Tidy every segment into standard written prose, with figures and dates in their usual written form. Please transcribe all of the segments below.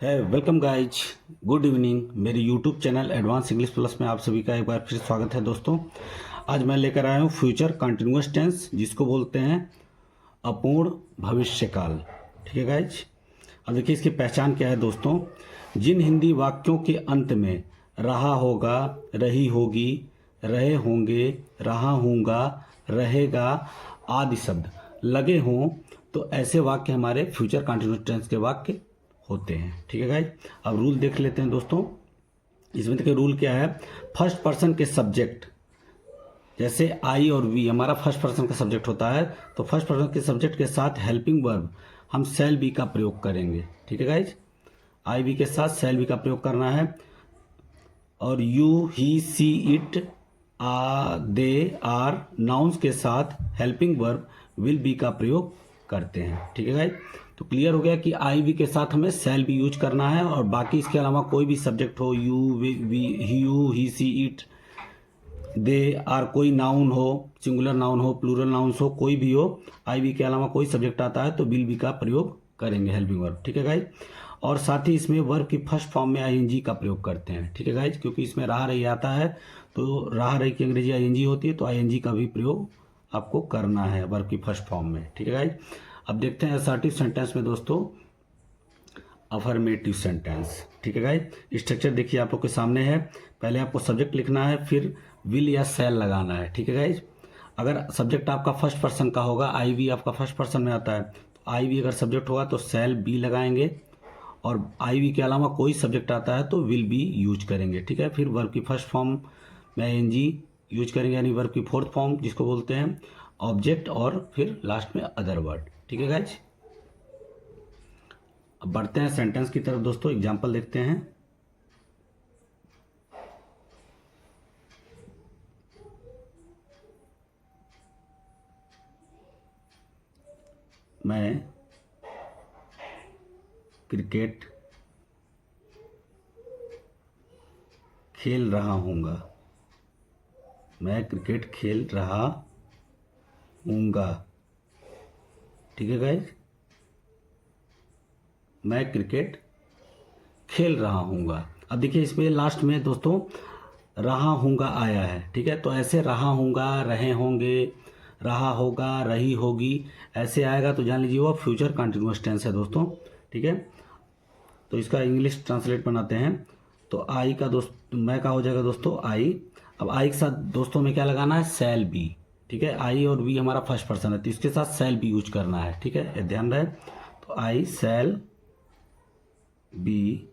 है welcome guys, good evening. मेरे YouTube channel advance English plus में आप सभी का एक बार फिर स्वागत है दोस्तों। आज मैं लेकर आया हूँ फ्यूचर कंटिन्यूअस टेंस, जिसको बोलते हैं अपूर्ण भविष्यकाल। ठीक है गाइज, अब देखिए इसकी पहचान क्या है दोस्तों। जिन हिंदी वाक्यों के अंत में रहा होगा, रही होगी, रहे होंगे, रहा हूँगा, रहेगा आदि शब्द लगे हों तो ऐसे वाक्य हमारे फ्यूचर कंटिन्यूअस टेंस के वाक्य होते हैं। ठीक है गाइज, अब रूल देख लेते हैं दोस्तों। इसमें देखिए रूल क्या है। फर्स्ट पर्सन के सब्जेक्ट, जैसे आई और वी हमारा फर्स्ट पर्सन का सब्जेक्ट होता है, तो फर्स्ट पर्सन के सब्जेक्ट के साथ हेल्पिंग वर्ब हम शैल बी का प्रयोग करेंगे। ठीक है गाइज, आई वी के साथ शैल बी का प्रयोग करना है। और you, he, she, it, they, are nouns के साथ हेल्पिंग वर्ब विल बी का प्रयोग करते हैं। ठीक है गाइज, तो क्लियर हो गया कि आई वी के साथ हमें शैल बी यूज करना है, और बाकी इसके अलावा कोई भी सब्जेक्ट हो, you, he, she, it, they, are, कोई नाउन हो, सिंगुलर नाउन हो, प्लूरल नाउन्स हो, कोई भी हो, आई वी के अलावा कोई सब्जेक्ट आता है तो विल बी का प्रयोग करेंगे हेल्पिंग वर्ब। ठीक है गाइज, और साथ ही इसमें वर्ब की फर्स्ट फॉर्म में आईएनजी का प्रयोग करते हैं। ठीक है गाइज, क्योंकि इसमें रहा रही आता है, तो रहा रही की अंग्रेजी आईएनजी होती है, तो आईएनजी का भी प्रयोग आपको करना है वर्ब की फर्स्ट फॉर्म में। ठीक है गाइज, अब देखते हैं असर्टिव सेंटेंस में दोस्तों अफर्मेटिव सेंटेंस। ठीक है गाइज, स्ट्रक्चर देखिए आप लोग के सामने है। पहले आपको सब्जेक्ट लिखना है, फिर विल या शैल लगाना है। ठीक है गाइज, अगर सब्जेक्ट आपका फर्स्ट पर्सन का होगा, आई वी आपका फर्स्ट पर्सन में आता है, तो आई वी अगर सब्जेक्ट होगा तो शैल बी लगाएंगे, और आई वी के अलावा कोई सब्जेक्ट आता है तो विल बी यूज करेंगे। ठीक है, फिर वर्ब की फर्स्ट फॉर्म में एनजी यूज करेंगे, यानी वर्ब की फोर्थ फॉर्म जिसको बोलते हैं ऑब्जेक्ट, और फिर लास्ट में अदर वर्ड। ठीक है गाइज, अब बढ़ते हैं सेंटेंस की तरफ दोस्तों। एग्जाम्पल देखते हैं। मैं क्रिकेट खेल रहा हूँगा। मैं क्रिकेट खेल रहा हूँगा। ठीक है गाइज, मैं क्रिकेट खेल रहा हूँगा। अब देखिए इसमें लास्ट में दोस्तों रहा हूँगा आया है। ठीक है, तो ऐसे रहा हूँगा, रहे होंगे, रहा होगा, रही होगी, ऐसे आएगा तो जान लीजिए वो फ्यूचर कंटिन्यूअस टेंस है दोस्तों। ठीक है, तो इसका इंग्लिश ट्रांसलेट बनाते हैं। तो आई का दोस्त मैं का हो जाएगा दोस्तों आई। अब आई के साथ दोस्तों में क्या लगाना है, शैल बी। ठीक है, आई और बी हमारा फर्स्ट पर्सन है, तो इसके साथ शैल बी यूज करना है। ठीक है, ये ध्यान रहे। तो आई शैल बी,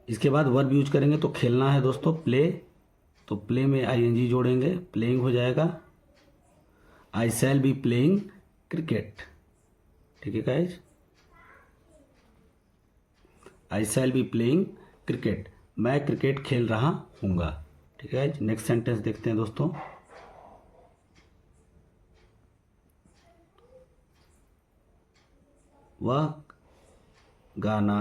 इसके बाद वर्ब यूज करेंगे तो खेलना है दोस्तों प्ले, तो प्ले में आईएनजी जोड़ेंगे, प्लेइंग हो जाएगा। आई शैल बी प्लेइंग क्रिकेट। ठीक है guys, I shall be playing cricket, मैं क्रिकेट खेल रहा हूँगा। ठीक है गाइज, नेक्स्ट सेंटेंस देखते हैं दोस्तों। वह गाना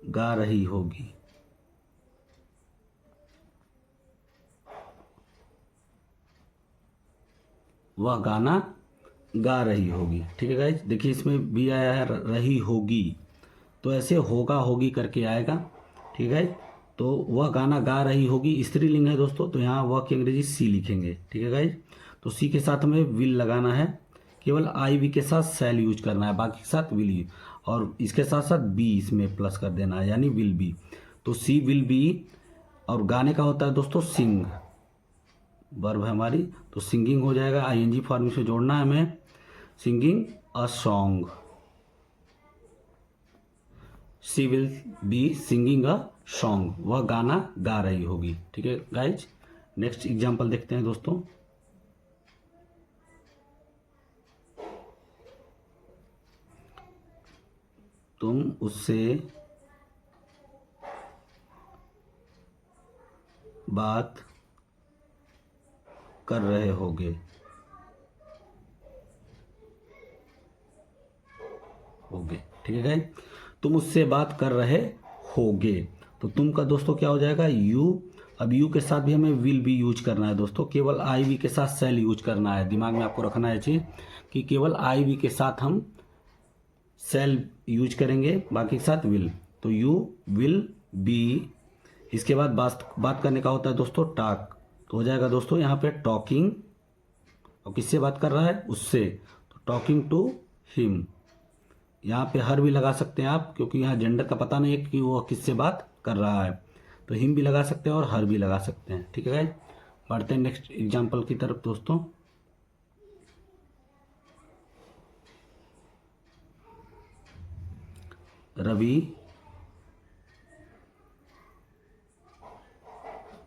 गा रही होगी। वह गाना गा रही होगी। ठीक है गाइज, देखिए इसमें भी आया है रही होगी, तो ऐसे होगा होगी करके आएगा। ठीक है, तो वह गाना गा रही होगी स्त्रीलिंग है दोस्तों, तो यहाँ वह की अंग्रेजी सी लिखेंगे। ठीक है गाइज, तो सी के साथ हमें विल लगाना है, केवल आई वी के साथ शैल यूज करना है, बाकी के साथ विल यूज, और इसके साथ साथ बी इसमें प्लस कर देना है, यानी विल बी। तो सी विल बी, और गाने का होता है दोस्तों सिंग, वर्ब है हमारी, तो सिंगिंग हो जाएगा, आईएनजी फॉर्म से जोड़ना है हमें, singing a song. She will be singing a song, वह गाना गा रही होगी। ठीक है गाइज, नेक्स्ट एग्जाम्पल देखते हैं दोस्तों। तुम उससे बात कर रहे होगे। ठीक है गाइज, तुम उससे बात कर रहे होगे, तो तुम का दोस्तों क्या हो जाएगा, यू। अब यू के साथ भी हमें विल बी यूज करना है दोस्तों, केवल आई वी के साथ शैल यूज करना है। दिमाग में आपको रखना है चीज कि केवल आई वी के साथ हम सेल यूज करेंगे बाकी के साथ विल, तो यू विल बी। इसके बाद बात करने का होता है दोस्तों टॉक, तो हो जाएगा दोस्तों यहाँ पे टॉकिंग, और किससे बात कर रहा है, उससे, तो टॉकिंग टू हिम। यहाँ पे हर भी लगा सकते हैं आप, क्योंकि यहाँ जेंडर का पता नहीं है कि वो किससे बात कर रहा है, तो हिम भी लगा सकते हैं और हर भी लगा सकते हैं। ठीक है गाइस, बढ़ते हैं नेक्स्ट एग्जाम्पल की तरफ दोस्तों। रवि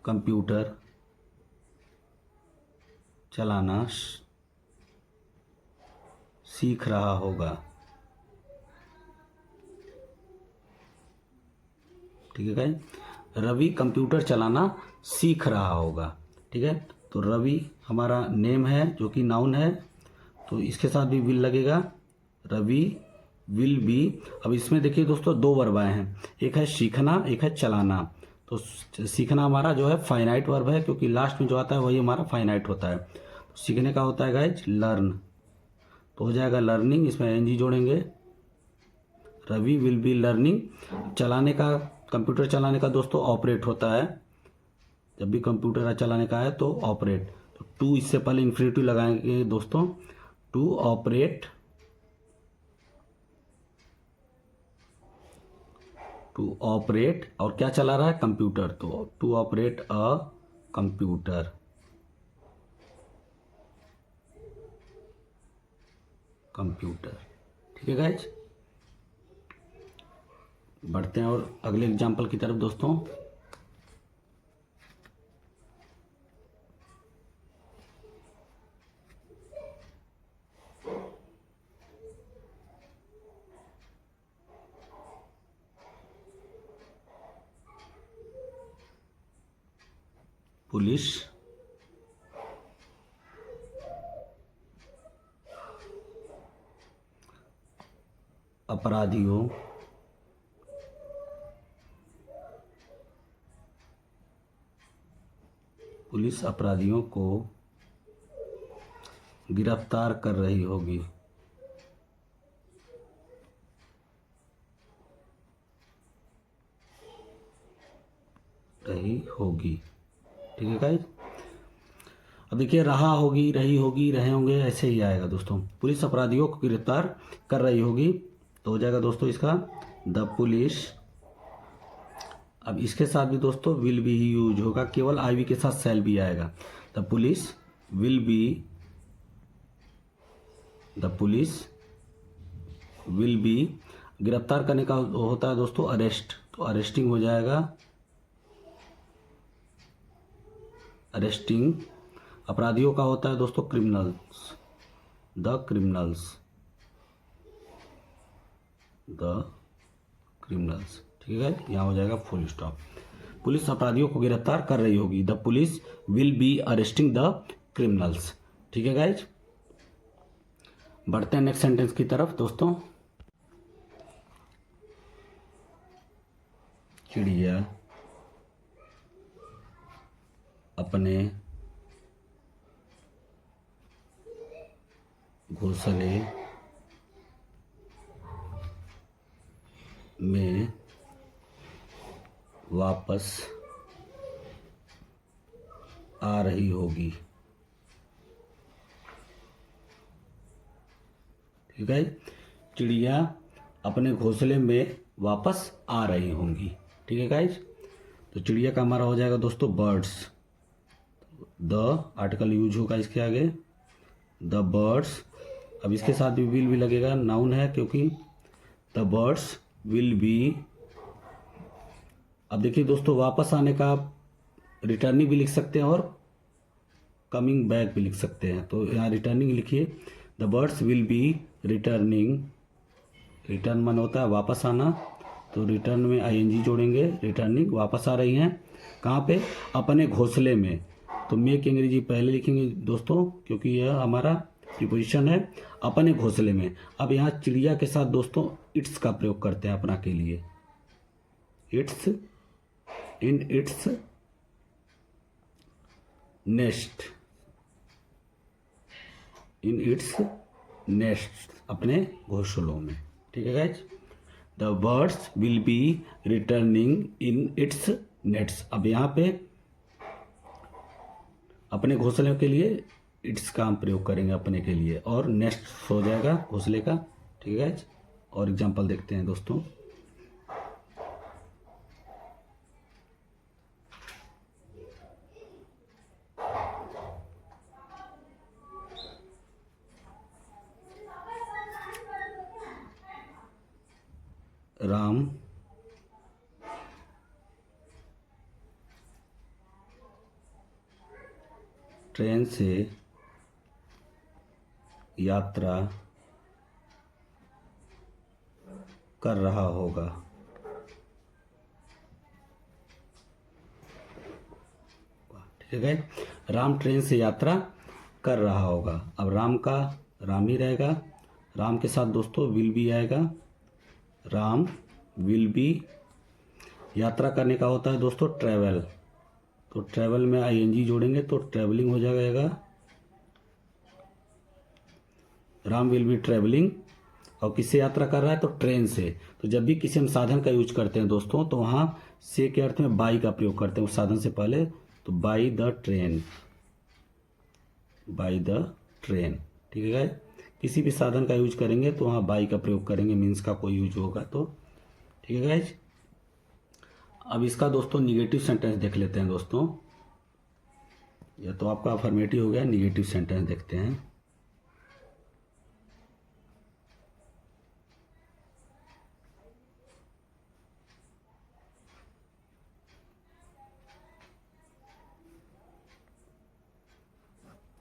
कंप्यूटर चलाना सीख रहा होगा। ठीक है गाइस, रवि कंप्यूटर चलाना सीख रहा होगा। ठीक है, तो रवि हमारा नेम है जो कि नाउन है, तो इसके साथ भी विल लगेगा, रवि विल बी। अब इसमें देखिए दोस्तों दो वर्ब आए हैं, एक है सीखना, एक है चलाना। तो सीखना हमारा जो है फाइनाइट वर्ब है, क्योंकि लास्ट में जो आता है वही हमारा फाइनाइट होता है। तो सीखने का होता है गाइज लर्न, तो हो जाएगा लर्निंग, इसमें एनजी जोड़ेंगे, रवि विल बी लर्निंग। चलाने का, कंप्यूटर चलाने का दोस्तों ऑपरेट होता है, जब भी कंप्यूटर चलाने का है तो ऑपरेट, तो टू इससे पहले इन्फिनिटिव लगाएंगे दोस्तों, टू ऑपरेट, टू ऑपरेट, और क्या चला रहा है, कंप्यूटर, तो to operate a computer, computer. ठीक है गाइज, बढ़ते हैं और अगले एग्जाम्पल की तरफ दोस्तों। पुलिस अपराधियों को गिरफ्तार कर रही होगी। ठीक है गाइस, अब देखिए रहा होगी, रही होगी, रहे होंगे, ऐसे ही आएगा दोस्तों। पुलिस अपराधियों को गिरफ्तार कर रही होगी, तो हो जाएगा दोस्तों इसका द पुलिस। अब इसके साथ भी दोस्तों विल बी ही यूज होगा, केवल आई वी के साथ सेल भी आएगा। The police will be, the police will be. गिरफ्तार करने का होता है दोस्तों अरेस्ट, तो अरेस्टिंग हो जाएगा, अरेस्टिंग। अपराधियों का होता है दोस्तों criminals, the criminals, the criminals. ठीक है, यहाँ हो जाएगा फुल स्टॉप। पुलिस अपराधियों को गिरफ्तार कर रही होगी, the police will be arresting the criminals. ठीक है गाइज, बढ़ते हैं नेक्स्ट सेंटेंस की तरफ दोस्तों। चिड़िया अपने घोंसले में वापस आ रही होगी। ठीक है, चिड़िया अपने घोंसले में वापस आ रही होंगी। ठीक है गाइज, तो चिड़िया का हमारा हो जाएगा दोस्तों बर्ड्स, द आर्टिकल यूज होगा इसके आगे, द बर्ड्स। अब इसके साथ भी विल भी लगेगा, नाउन है क्योंकि, द बर्ड्स विल बी। अब देखिए दोस्तों वापस आने का रिटर्निंग भी लिख सकते हैं और कमिंग बैक भी लिख सकते हैं, तो यहाँ रिटर्निंग लिखिए, the birds will be returning. Return मन होता है वापस आना, तो रिटर्न में आईएनजी जोड़ेंगे, रिटर्निंग वापस आ रही हैं, कहाँ पे, अपने घोंसले में। तो मेक अंग्रेजी पहले लिखेंगे दोस्तों, क्योंकि यह हमारा प्रीपोजिशन है, अपने घोंसले में। अब यहाँ चिड़िया के साथ दोस्तों इट्स का प्रयोग करते हैं अपना के लिए, it's, in its nest, in its nest, अपने घोंसलों में। ठीक है guys. The birds will be returning in its nets. अब यहाँ पे अपने घोंसले के लिए इट्स का हम प्रयोग करेंगे अपने के लिए, और नेक्स्ट हो जाएगा घोंसले का। ठीक है गाइज। और एग्जाम्पल देखते हैं दोस्तों। राम ट्रेन से यात्रा कर रहा होगा। ठीक है। राम ट्रेन से यात्रा कर रहा होगा। अब राम का राम ही रहेगा, राम के साथ दोस्तों विल भी आएगा। राम विल बी, यात्रा करने का होता है दोस्तों ट्रैवल, तो ट्रैवल में आईएनजी जोड़ेंगे तो ट्रैवलिंग हो जाएगा। राम विल बी ट्रैवलिंग, और किससे यात्रा कर रहा है तो ट्रेन से। तो जब भी किसी हम साधन का यूज करते हैं दोस्तों तो वहाँ से के अर्थ में बाई का प्रयोग करते हैं उस साधन से पहले, तो by the train, by the train. ठीक है गाइस। किसी भी साधन का यूज करेंगे तो वहाँ बाई का प्रयोग करेंगे, मीन्स का कोई यूज होगा तो। ठीक है गाइस। अब इसका दोस्तों निगेटिव सेंटेंस देख लेते हैं दोस्तों। यह तो आपका अफर्मेटिव हो गया, निगेटिव सेंटेंस देखते हैं।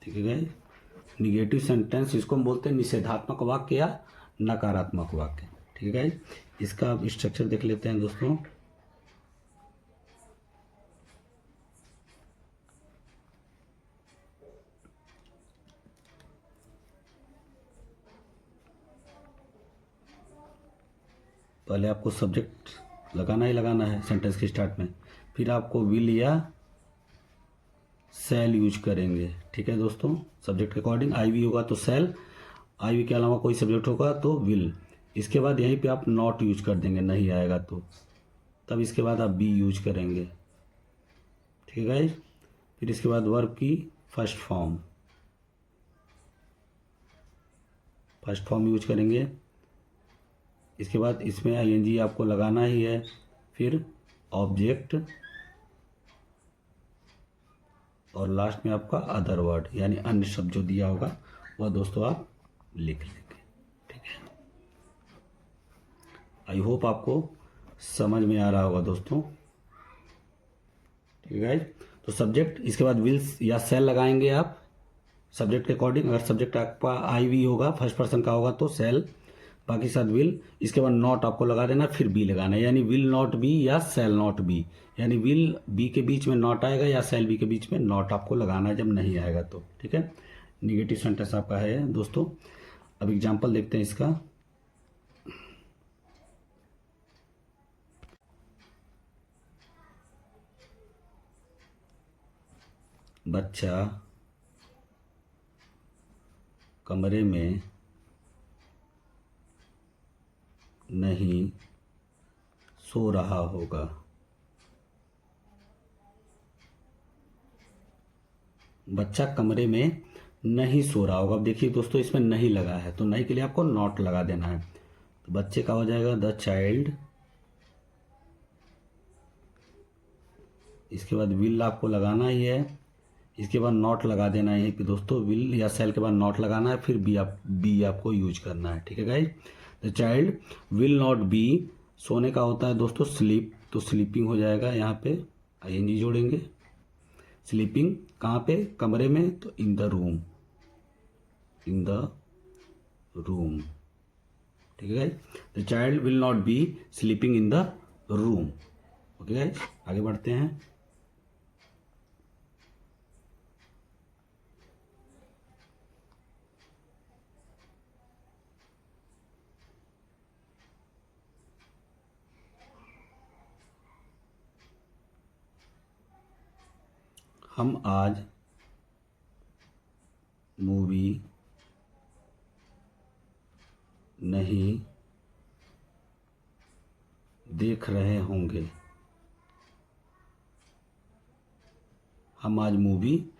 ठीक है गाइस। निगेटिव सेंटेंस इसको हम बोलते हैं निषेधात्मक वाक्य या नकारात्मक वाक्य। ठीक है गाइस। इसका स्ट्रक्चर देख लेते हैं दोस्तों। पहले आपको सब्जेक्ट लगाना ही लगाना है सेंटेंस के स्टार्ट में, फिर आपको विल या सेल यूज करेंगे। ठीक है दोस्तों। सब्जेक्ट के अकॉर्डिंग आईवी होगा तो सेल, आईवी के अलावा कोई सब्जेक्ट होगा तो विल। इसके बाद यहीं पे आप नॉट यूज कर देंगे, नहीं आएगा तो तब इसके बाद आप बी यूज करेंगे। ठीक है गाइस। फिर इसके बाद वर्ब की फर्स्ट फॉर्म यूज करेंगे। इसके बाद इसमें आईएनजी आपको लगाना ही है, फिर ऑब्जेक्ट, और लास्ट में आपका अदर वर्ड यानी अन्य शब्द जो दिया होगा वह दोस्तों आप लिख लेंगे। ठीक है। आई होप आपको समझ में आ रहा होगा दोस्तों। ठीक है गाइस। तो सब्जेक्ट, इसके बाद विल्स या सेल लगाएंगे आप सब्जेक्ट के अकॉर्डिंग। अगर सब्जेक्ट आपका आई वी होगा, फर्स्ट पर्सन का होगा तो सेल, बाकी साथ विल। इसके बाद नॉट आपको लगा देना, फिर बी लगाना, यानी विल नॉट बी या सेल नॉट बी, यानी विल बी के बीच में नॉट आएगा या सेल बी के बीच में नॉट आपको लगाना है जब नहीं आएगा तो। ठीक है। निगेटिव सेंटेंस आपका है दोस्तों। अब एग्जाम्पल देखते हैं इसका। बच्चा कमरे में नहीं सो रहा होगा। बच्चा कमरे में नहीं सो रहा होगा। अब देखिए दोस्तों इसमें नहीं लगा है तो नहीं के लिए आपको नॉट लगा देना है, तो बच्चे का हो जाएगा द चाइल्ड। इसके बाद विल आपको लगाना ही है, इसके बाद नॉट लगा देना है यहीं पे दोस्तों। विल या सेल के बाद नॉट लगाना है, फिर बी आपको यूज करना है। ठीक है guys. The child will not B, सोने का होता है दोस्तों स्लीप, तो स्लीपिंग हो जाएगा, यहाँ पे आईएनजी जोड़ेंगे। स्लीपिंग कहाँ पे, कमरे में, तो in the room, in the room. ठीक है guys. The child will not B sleeping in the room. Okay guys, आगे बढ़ते हैं। हम आज मूवी नहीं देख रहे होंगे। हम आज मूवी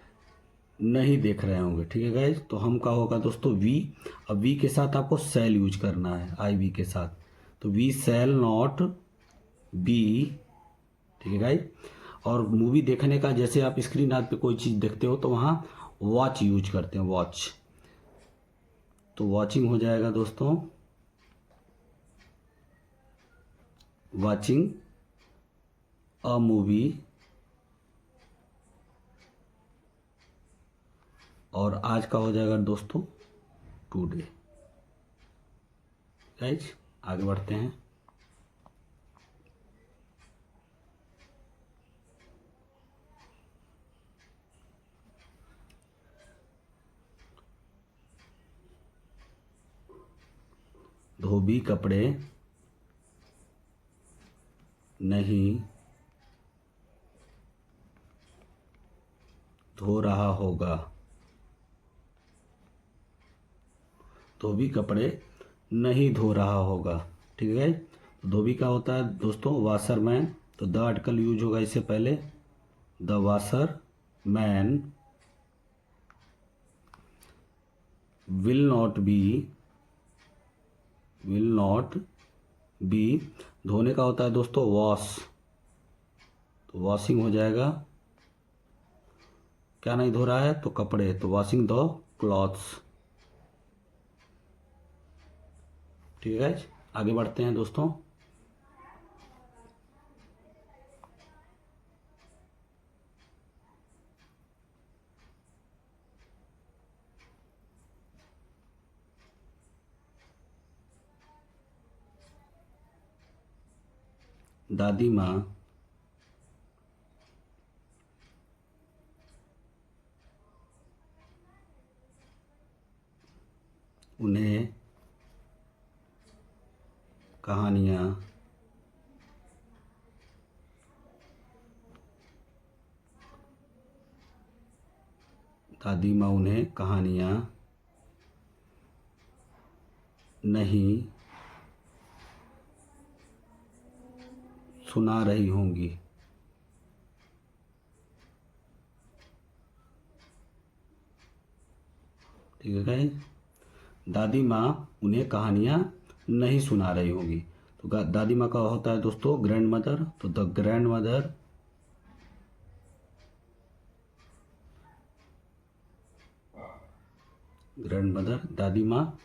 नहीं देख रहे होंगे। ठीक है गाइज, तो हम का होगा दोस्तों वी। अब वी के साथ आपको सेल यूज करना है, आई वी के साथ, तो वी सेल नॉट बी। ठीक है गाइज, और मूवी देखने का जैसे आप स्क्रीन आद पे कोई चीज़ देखते हो तो वहाँ वॉच यूज करते हैं, वॉच। तो वॉचिंग हो जाएगा दोस्तों, वॉचिंग अ मूवी, और आज का हो जाएगा दोस्तों टुडे। गाइज आगे बढ़ते हैं। धोबी कपड़े नहीं धो रहा होगा। धोबी कपड़े नहीं धो रहा होगा। ठीक है, तो धोबी का होता है दोस्तों वाशरमैन, तो द आर्टिकल यूज होगा इससे पहले, the washer man will not B. धोने का होता है दोस्तों वॉश, तो वॉशिंग हो जाएगा। क्या नहीं धो रहा है, तो कपड़े, तो वॉशिंग द क्लॉथ्स। ठीक है, आगे बढ़ते हैं दोस्तों। दादी माँ उन्हें कहानियाँ दादी माँ उन्हें कहानियाँ नहीं सुना रही होंगी। ठीक है गाइस, दादी माँ उन्हें कहानियाँ नहीं सुना रही होंगी। तो दादी माँ का होता है दोस्तों ग्रैंड मदर, तो द ग्रैंड मदर दादी माँ।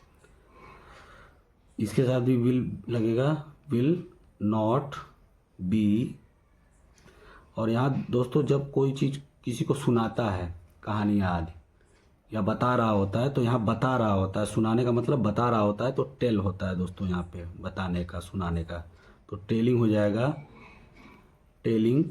इसके साथ भी विल लगेगा, विल नॉट बी। और यहाँ दोस्तों जब कोई चीज़ किसी को सुनाता है, कहानियाँ आदि, या बता रहा होता है, तो यहाँ बता रहा होता है, सुनाने का मतलब बता रहा होता है, तो टेल होता है दोस्तों यहाँ पे बताने का, सुनाने का, तो टेलिंग हो जाएगा, टेलिंग।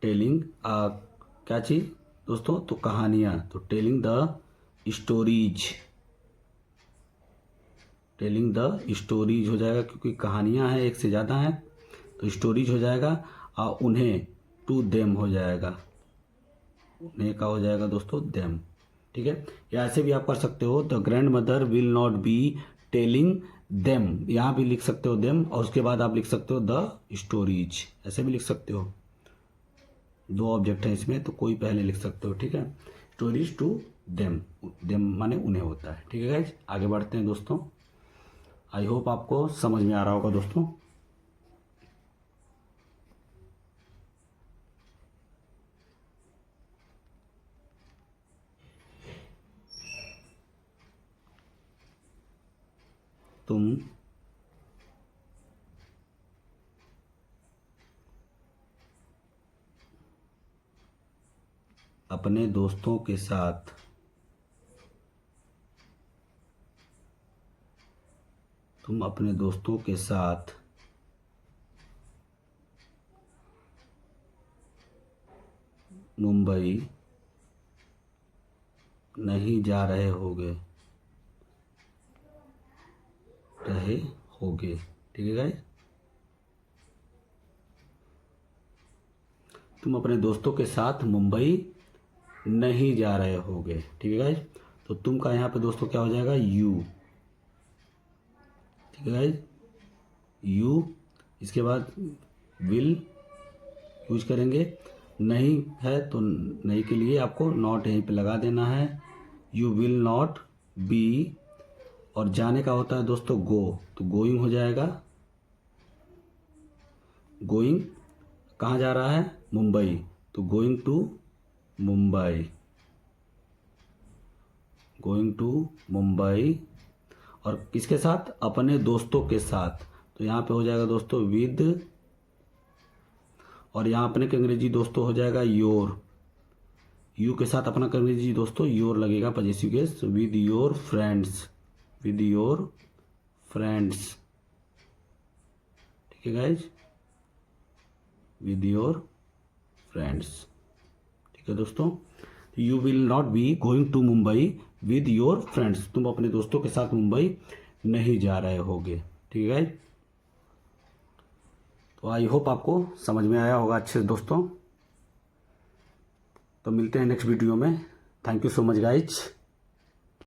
टेलिंग क्या चीज़ दोस्तों, तो कहानियाँ, तो telling the stories. Telling the stories हो जाएगा, क्योंकि कहानियाँ हैं एक से ज़्यादा हैं, तो स्टोरीज हो जाएगा। और उन्हें टू देम हो जाएगा, उन्हें का हो जाएगा दोस्तों देम। ठीक है, या ऐसे भी आप कर सकते हो, the grand mother will not be telling them, यहाँ भी लिख सकते हो देम, और उसके बाद आप लिख सकते हो द स्टोरीज, ऐसे भी लिख सकते हो। दो ऑब्जेक्ट हैं इसमें, तो कोई पहले लिख सकते हो। ठीक है, स्टोरीज टू देम, देम माने उन्हें होता है। ठीक है गाइज, आगे बढ़ते हैं दोस्तों। आई होप आपको समझ में आ रहा होगा दोस्तों। तुम अपने दोस्तों के साथ मुंबई नहीं जा रहे होगे। ठीक है गाइस, तुम अपने दोस्तों के साथ मुंबई नहीं जा रहे होगे। ठीक है गाइस, तो तुम का यहाँ पे दोस्तों क्या हो जाएगा, यू। ठीक है गाइज, यू। इसके बाद विल यूज करेंगे, नहीं है तो नहीं के लिए आपको नॉट यहीं पे लगा देना है। यू विल नॉट बी, और जाने का होता है दोस्तों गो, तो गोइंग हो जाएगा। गोइंग कहाँ जा रहा है, मुंबई, तो going to Mumbai, going to Mumbai. और किसके साथ, अपने दोस्तों के साथ, तो यहाँ पे हो जाएगा दोस्तों विद, और यहाँ अपने के अंग्रेजी दोस्तों हो जाएगा योर। यू के साथ अपना अंग्रेजी दोस्तों योर लगेगा possessive case, with your friends, with your friends. ठीक है गाइज, विद योर फ्रेंड्स। ठीक है दोस्तों, you will not be going to Mumbai with your friends, तुम अपने दोस्तों के साथ मुंबई नहीं जा रहे होगे। ठीक है गाइज, तो आई होप आपको समझ में आया होगा अच्छे से दोस्तों। तो मिलते हैं नेक्स्ट वीडियो में। Thank you so much guys.